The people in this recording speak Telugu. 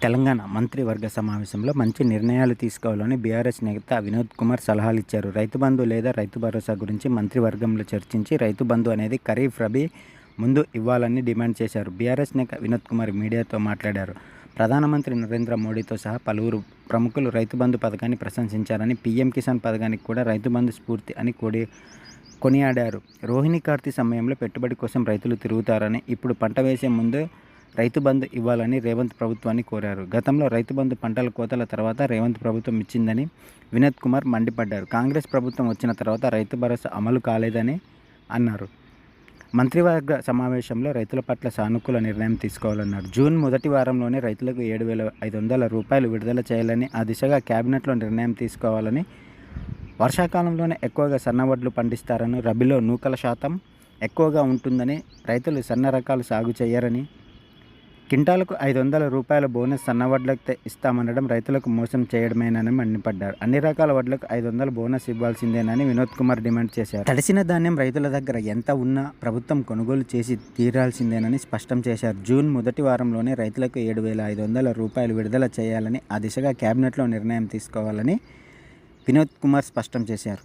తెలంగాణ మంత్రివర్గ సమావేశంలో మంచి నిర్ణయాలు తీసుకోవాలని బీఆర్ఎస్ నేత వినోద్ కుమార్ సలహాలు ఇచ్చారు. రైతు బంధు లేదా రైతు భరోసా గురించి మంత్రివర్గంలో చర్చించి రైతు బంధు అనేది ఖరీఫ్ రబీ ముందు ఇవ్వాలని డిమాండ్ చేశారు. బీఆర్ఎస్ నేత వినోద్ కుమార్ మీడియాతో మాట్లాడారు. ప్రధానమంత్రి నరేంద్ర మోడీతో సహా పలువురు ప్రముఖులు రైతు బంధు పథకాన్ని ప్రశంసించారని, పీఎం కిసాన్ పథకానికి కూడా రైతు బంధు స్ఫూర్తి అని కొనియాడారు. రోహిణి కార్తీ సమయంలో పెట్టుబడి కోసం రైతులు తిరుగుతారని, ఇప్పుడు పంట వేసే ముందు రైతు బంధు ఇవ్వాలని రేవంత్ ప్రభుత్వాన్ని కోరారు. గతంలో రైతు బంధు పంటల కోతల తర్వాత రేవంత్ ప్రభుత్వం ఇచ్చిందని వినోద్ కుమార్ మండిపడ్డారు. కాంగ్రెస్ ప్రభుత్వం వచ్చిన తర్వాత రైతు భరోసా అమలు కాలేదని అన్నారు. మంత్రివర్గ సమావేశంలో రైతుల పట్ల సానుకూల నిర్ణయం తీసుకోవాలన్నారు. జూన్ మొదటి వారంలోనే రైతులకు 7,500 రూపాయలు విడుదల చేయాలని, ఆ దిశగా కేబినెట్లో నిర్ణయం తీసుకోవాలని, వర్షాకాలంలోనే ఎక్కువగా సన్నవడ్లు పండిస్తారని, రబీలో నూకల శాతం ఎక్కువగా ఉంటుందని, రైతులు సన్న రకాలు సాగు చేయరని, క్వింటాలకు 500 రూపాయల బోనస్ సన్నవడ్లకు ఇస్తామనడం రైతులకు మోసం చేయడమేనని మండిపడ్డారు. అన్ని రకాల వడ్లకు 500 బోనస్ ఇవ్వాల్సిందేనని వినోద్ కుమార్ డిమాండ్ చేశారు. తడిసిన ధాన్యం రైతుల దగ్గర ఎంత ఉన్నా ప్రభుత్వం కొనుగోలు చేసి తీరాల్సిందేనని స్పష్టం చేశారు. జూన్ మొదటి వారంలోనే రైతులకు 7,500 రూపాయలు విడుదల చేయాలని, ఆ దిశగా కేబినెట్లో నిర్ణయం తీసుకోవాలని వినోద్ కుమార్ స్పష్టం చేశారు.